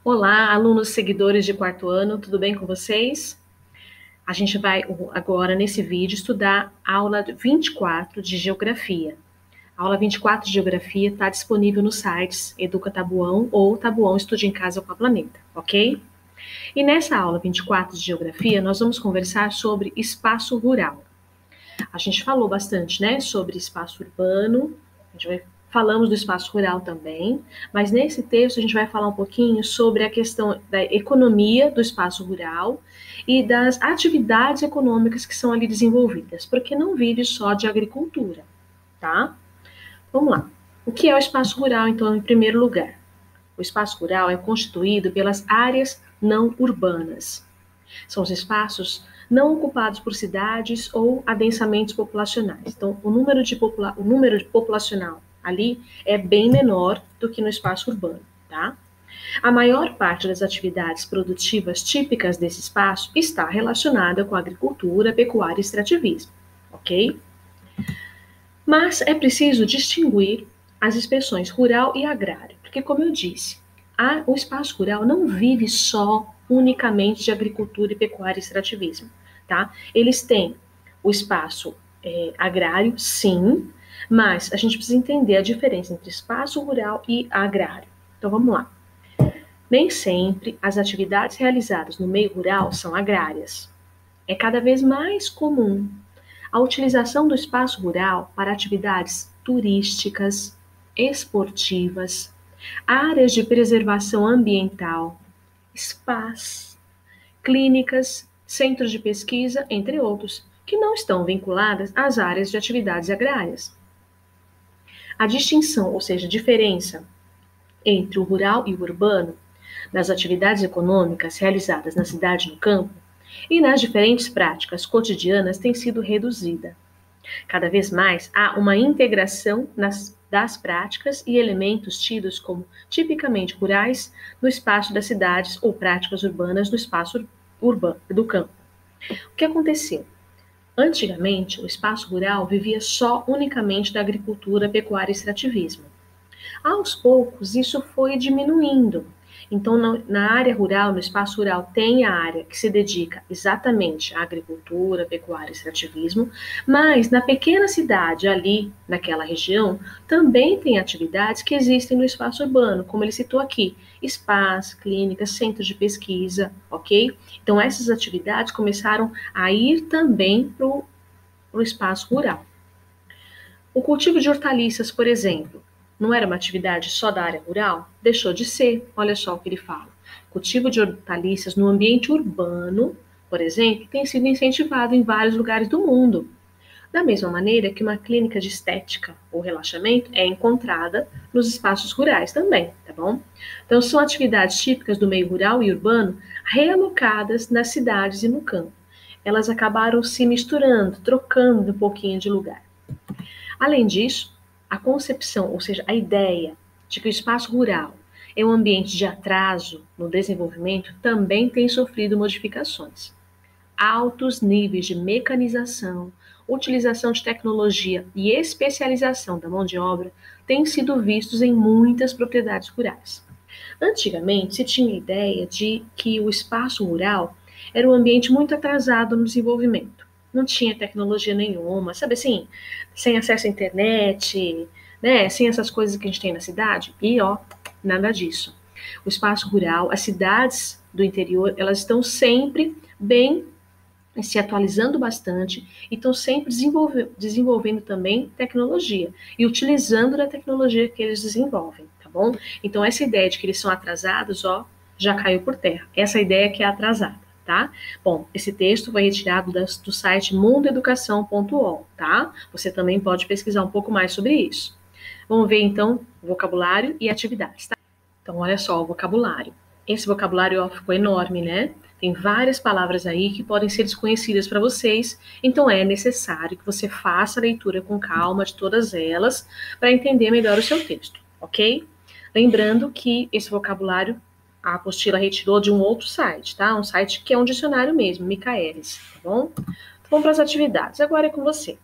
Olá, alunos seguidores de quarto ano, tudo bem com vocês? A gente vai agora, nesse vídeo, estudar a aula 24 de Geografia. A aula 24 de Geografia está disponível nos sites Educa Tabuão ou Tabuão Estude em Casa com a Planeta, ok? E nessa aula 24 de Geografia, nós vamos conversar sobre espaço rural. A gente falou bastante, né, sobre espaço urbano, falamos do espaço rural também, mas nesse texto a gente vai falar um pouquinho sobre a questão da economia do espaço rural e das atividades econômicas que são ali desenvolvidas, porque não vive só de agricultura, tá? Vamos lá. O que é o espaço rural, então, em primeiro lugar? O espaço rural é constituído pelas áreas não urbanas. São os espaços não ocupados por cidades ou adensamentos populacionais. Então, o número populacional ali é bem menor do que no espaço urbano, tá? A maior parte das atividades produtivas típicas desse espaço está relacionada com a agricultura, pecuária e extrativismo, ok? Mas é preciso distinguir as expressões rural e agrário, porque, como eu disse, o espaço rural não vive só unicamente de agricultura e pecuária e extrativismo, tá? Eles têm o espaço agrário, sim, mas a gente precisa entender a diferença entre espaço rural e agrário. Então vamos lá. Nem sempre as atividades realizadas no meio rural são agrárias. É cada vez mais comum a utilização do espaço rural para atividades turísticas, esportivas, áreas de preservação ambiental, spas, clínicas, centros de pesquisa, entre outros, que não estão vinculadas às áreas de atividades agrárias. A distinção, ou seja, a diferença entre o rural e o urbano, nas atividades econômicas realizadas na cidade e no campo, e nas diferentes práticas cotidianas tem sido reduzida. Cada vez mais há uma integração das práticas e elementos tidos como tipicamente rurais no espaço das cidades ou práticas urbanas no espaço urbano do campo. O que aconteceu? Antigamente, o espaço rural vivia só unicamente da agricultura, pecuária e extrativismo. Aos poucos, isso foi diminuindo. Então, na área rural, no espaço rural, tem a área que se dedica exatamente à agricultura, pecuária e extrativismo, mas na pequena cidade, ali, naquela região, também tem atividades que existem no espaço urbano, como ele citou aqui, spas, clínicas, centros de pesquisa, ok? Então, essas atividades começaram a ir também para o espaço rural. O cultivo de hortaliças, por exemplo, não era uma atividade só da área rural? Deixou de ser. Olha só o que ele fala. Cultivo de hortaliças no ambiente urbano, por exemplo, tem sido incentivado em vários lugares do mundo. Da mesma maneira que uma clínica de estética ou relaxamento é encontrada nos espaços rurais também, tá bom? Então, são atividades típicas do meio rural e urbano realocadas nas cidades e no campo. Elas acabaram se misturando, trocando um pouquinho de lugar. Além disso, a concepção, ou seja, a ideia de que o espaço rural é um ambiente de atraso no desenvolvimento também tem sofrido modificações. Altos níveis de mecanização, utilização de tecnologia e especialização da mão de obra têm sido vistos em muitas propriedades rurais. Antigamente, se tinha a ideia de que o espaço rural era um ambiente muito atrasado no desenvolvimento. Não tinha tecnologia nenhuma, sabe assim, sem acesso à internet, né, sem essas coisas que a gente tem na cidade. E, ó, nada disso. O espaço rural, as cidades do interior, elas estão sempre bem se atualizando bastante e estão sempre desenvolvendo também tecnologia e utilizando da tecnologia que eles desenvolvem, tá bom? Então, essa ideia de que eles são atrasados, ó, já caiu por terra. Essa ideia que é atrasada, tá? Bom, esse texto foi retirado do site mundoeducação.org, tá? Você também pode pesquisar um pouco mais sobre isso. Vamos ver, então, vocabulário e atividades, tá? Então, olha só o vocabulário. Esse vocabulário ó, ficou enorme, né? Tem várias palavras aí que podem ser desconhecidas para vocês, então é necessário que você faça a leitura com calma de todas elas para entender melhor o seu texto, ok? Lembrando que esse vocabulário a apostila retirou de um outro site, tá? Um site que é um dicionário mesmo, Michaelis, tá bom? Então, vamos para as atividades. Agora é com você.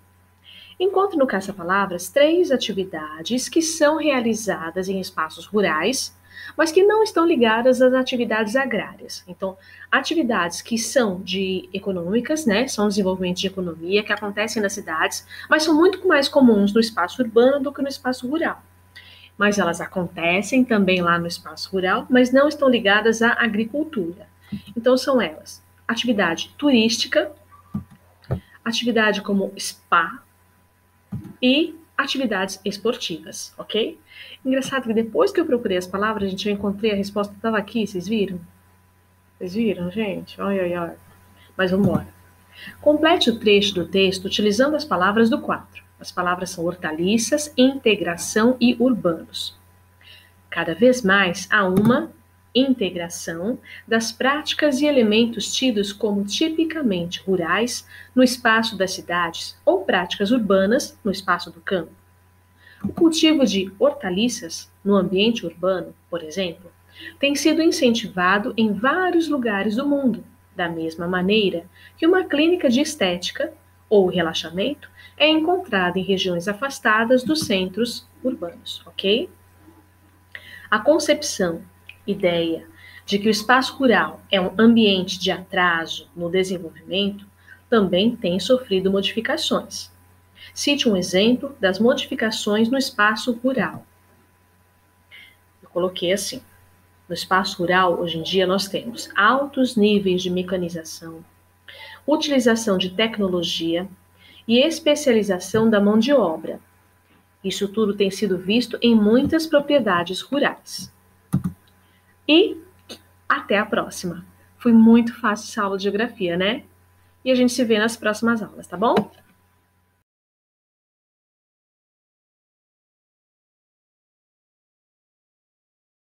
Encontre no caça-palavras 3 atividades que são realizadas em espaços rurais mas que não estão ligadas às atividades agrárias. Então, atividades que são de econômicas, né, são desenvolvimento de economia, que acontecem nas cidades, mas são muito mais comuns no espaço urbano do que no espaço rural. Mas elas acontecem também lá no espaço rural, mas não estão ligadas à agricultura. Então, são elas: atividade turística, atividade como spa e atividades esportivas, ok? Engraçado que depois que eu procurei as palavras, gente, eu encontrei a resposta, estava aqui, vocês viram? Vocês viram, gente? Ai, ai, ai. Mas vamos embora. Complete o trecho do texto utilizando as palavras do quadro. As palavras são hortaliças, integração e urbanos. Cada vez mais há uma integração das práticas e elementos tidos como tipicamente rurais no espaço das cidades ou práticas urbanas no espaço do campo. O cultivo de hortaliças no ambiente urbano, por exemplo, tem sido incentivado em vários lugares do mundo, da mesma maneira que uma clínica de estética ou relaxamento é encontrada em regiões afastadas dos centros urbanos, ok? A concepção, ideia, de que o espaço rural é um ambiente de atraso no desenvolvimento também tem sofrido modificações. Cite um exemplo das modificações no espaço rural. Eu coloquei assim: no espaço rural, hoje em dia, nós temos altos níveis de mecanização, utilização de tecnologia e especialização da mão de obra. Isso tudo tem sido visto em muitas propriedades rurais. E até a próxima. Foi muito fácil essa aula de geografia, né? E a gente se vê nas próximas aulas, tá bom?